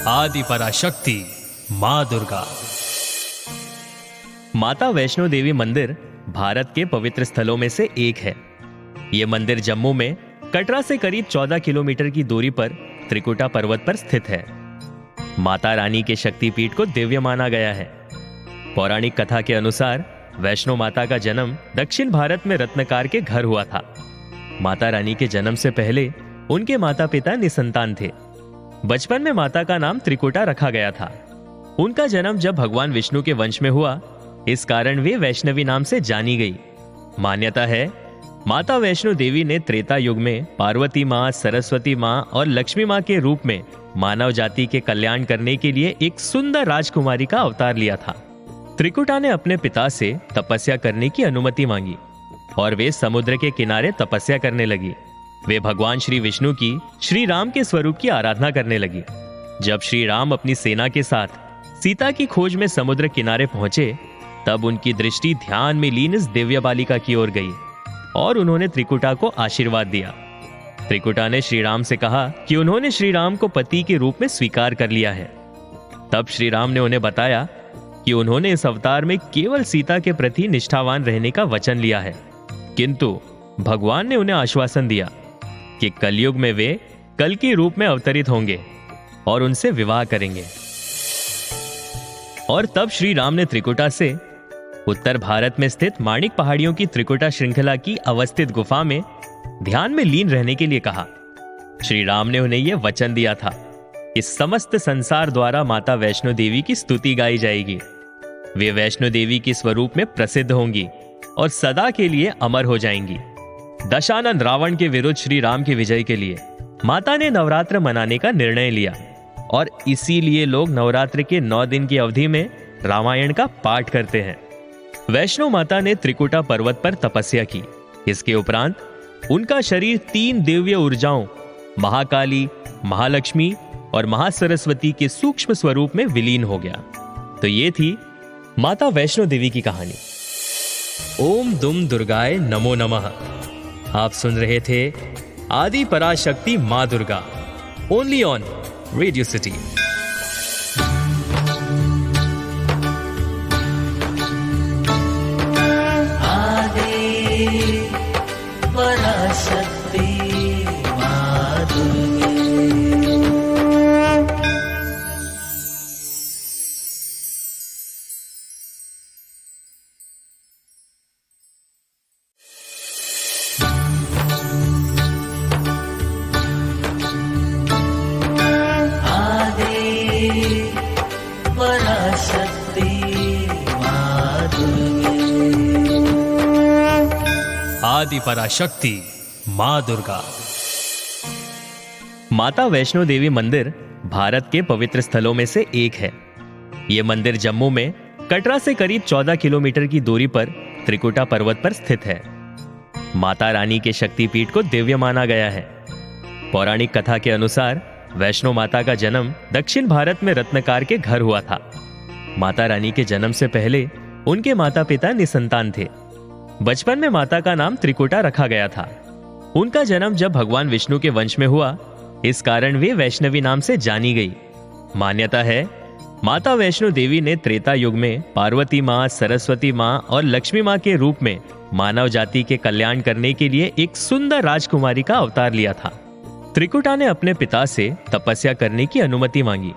आदि पराशक्ति माँ दुर्गा। माता वैष्णो देवी मंदिर भारत के पवित्र स्थलों में से एक है। यह मंदिर जम्मू में कटरा से करीब 14 किलोमीटर की दूरी पर त्रिकुटा पर्वत पर स्थित है। माता रानी के शक्तिपीठ को दिव्य माना गया है। पौराणिक कथा के अनुसार वैष्णो माता का जन्म दक्षिण भारत में रत्नकार के घर हुआ था। माता रानी के जन्म से पहले उनके माता पिता निसंतान थे। बचपन में माता का नाम त्रिकुटा रखा गया था। उनका जन्म जब भगवान विष्णु के वंश में हुआ, इस कारण वे वैष्णवी नाम से जानी गई। मान्यता है माता वैष्णो देवी ने त्रेता युग में पार्वती माँ, सरस्वती माँ और लक्ष्मी माँ के रूप में मानव जाति के कल्याण करने के लिए एक सुंदर राजकुमारी का अवतार लिया था। त्रिकुटा ने अपने पिता से तपस्या करने की अनुमति मांगी और वे समुद्र के किनारे तपस्या करने लगी। वे भगवान श्री विष्णु की श्री राम के स्वरूप की आराधना करने लगी। जब श्री राम अपनी सेना के साथ सीता की खोज में समुद्र किनारे पहुंचे, तब उनकी दृष्टि ध्यान में लीन इस दिव्य बालिका की ओर गई और उन्होंने त्रिकुटा को आशीर्वाद दिया। त्रिकुटा ने श्री राम से कहा कि उन्होंने श्री राम को पति के रूप में स्वीकार कर लिया है। तब श्री राम ने उन्हें बताया कि उन्होंने इस अवतार में केवल सीता के प्रति निष्ठावान रहने का वचन लिया है, किंतु भगवान ने उन्हें आश्वासन दिया कि कलयुग में वे कल के रूप में अवतरित होंगे और उनसे विवाह करेंगे। और तब श्री राम ने त्रिकुटा से उत्तर भारत में स्थित माणिक पहाड़ियों की त्रिकुटा श्रृंखला की अवस्थित गुफा में ध्यान में लीन रहने के लिए कहा। श्री राम ने उन्हें यह वचन दिया था कि समस्त संसार द्वारा माता वैष्णो देवी की स्तुति गाई जाएगी। वे वैष्णो देवी के स्वरूप में प्रसिद्ध होंगी और सदा के लिए अमर हो जाएंगी। दशानन रावण के विरुद्ध श्री राम की विजय के लिए माता ने नवरात्र मनाने का निर्णय लिया और इसीलिए लोग नवरात्र के 9 दिन की अवधि में रामायण का पाठ करते हैं। वैष्णो माता ने त्रिकुटा पर्वत पर तपस्या की। इसके उपरांत उनका शरीर 3 दिव्य ऊर्जाओं महाकाली, महालक्ष्मी और महासरस्वती के सूक्ष्म स्वरूप में विलीन हो गया। तो ये थी माता वैष्णो देवी की कहानी। ओम दुम दुर्गाय नमो नमः। आप सुन रहे थे आदि पराशक्ति माँ Durga, only on radio city. आदि पराशक्ति माँ दुर्गा। आदि पराशक्ति माँ दुर्गा। माता वैष्णो देवी मंदिर भारत के पवित्र स्थलों में से एक है। यह मंदिर जम्मू में कटरा से करीब 14 किलोमीटर की दूरी पर त्रिकुटा पर्वत पर स्थित है। माता रानी के शक्तिपीठ को दिव्य माना गया है। पौराणिक कथा के अनुसार वैष्णो माता का जन्म दक्षिण भारत में रत्नकार के घर हुआ था। माता रानी के जन्म से पहले उनके माता पिता निसंतान थे। बचपन में माता का नाम त्रिकुटा रखा गया था। उनका जन्म जब भगवान विष्णु के वंश में हुआ, इस कारण वे वैष्णवी नाम से जानी गई। मान्यता है माता वैष्णो देवी ने त्रेता युग में पार्वती माँ, सरस्वती माँ और लक्ष्मी माँ के रूप में मानव जाति के कल्याण करने के लिए एक सुंदर राजकुमारी का अवतार लिया था। त्रिकुटा ने अपने पिता से तपस्या करने की अनुमति मांगी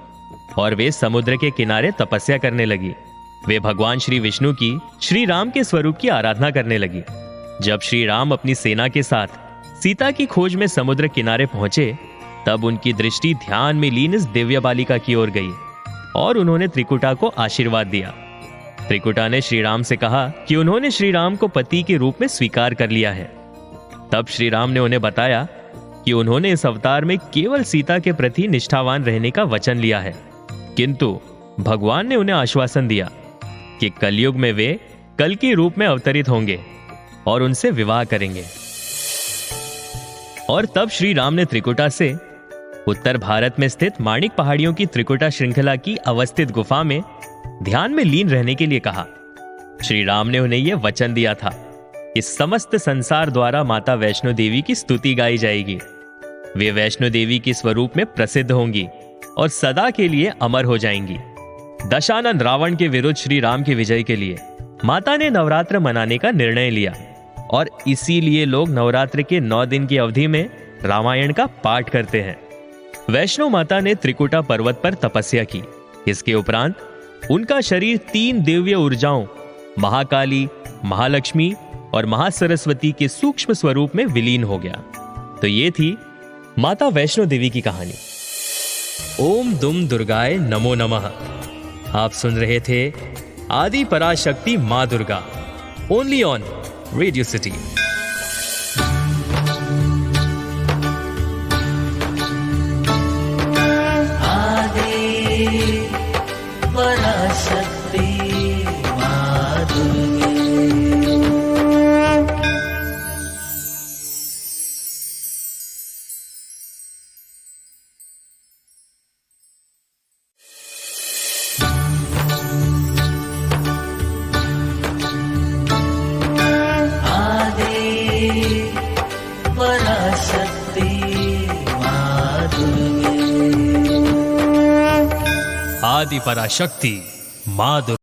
और वे समुद्र के किनारे तपस्या करने लगी। वे भगवान श्री विष्णु की श्री राम के स्वरूप की आराधना करने लगी। जब श्री राम अपनी सेना के साथ सीता की खोज में समुद्र किनारे पहुंचे, तब उनकी दृष्टि ध्यान में लीन इस दिव्य बालिका की ओर गई और उन्होंने त्रिकुटा को आशीर्वाद दिया। त्रिकुटा ने श्री राम से कहा कि उन्होंने श्री राम को पति के रूप में स्वीकार कर लिया है। तब श्री राम ने उन्हें बताया कि उन्होंने इस अवतार में केवल सीता के प्रति निष्ठावान रहने का वचन लिया है, किंतु भगवान ने उन्हें आश्वासन दिया कि कलयुग में वे कल के रूप में अवतरित होंगे और उनसे विवाह करेंगे। और तब श्री राम ने त्रिकुटा से उत्तर भारत में स्थित माणिक पहाड़ियों की त्रिकुटा श्रृंखला की अवस्थित गुफा में ध्यान में लीन रहने के लिए कहा। श्री राम ने उन्हें यह वचन दिया था कि समस्त संसार द्वारा माता वैष्णो देवी की स्तुति गाई जाएगी। वे वैष्णो देवी के स्वरूप में प्रसिद्ध होंगी और सदा के लिए अमर हो जाएंगी। दशानन रावण के विरुद्ध श्री राम की विजय के लिए माता ने नवरात्र मनाने का निर्णय लिया और इसीलिए लोग नवरात्र के 9 दिन की अवधि में रामायण का पाठ करते हैं। वैष्णो माता ने त्रिकुटा पर्वत पर तपस्या की। इसके उपरांत उनका शरीर 3 दिव्य ऊर्जाओं महाकाली, महालक्ष्मी और महासरस्वती के सूक्ष्म स्वरूप में विलीन हो गया। तो ये थी माता वैष्णो देवी की कहानी। ओम दुम दुर्गाय नमो नमः। आप सुन रहे थे आदि पराशक्ति माँ Durga, only on radio city. आदि पराशक्ति माँ दुर्गे। पराशक्ति माँ दुर्गे। आदि पराशक्ति माँ दुर्गा।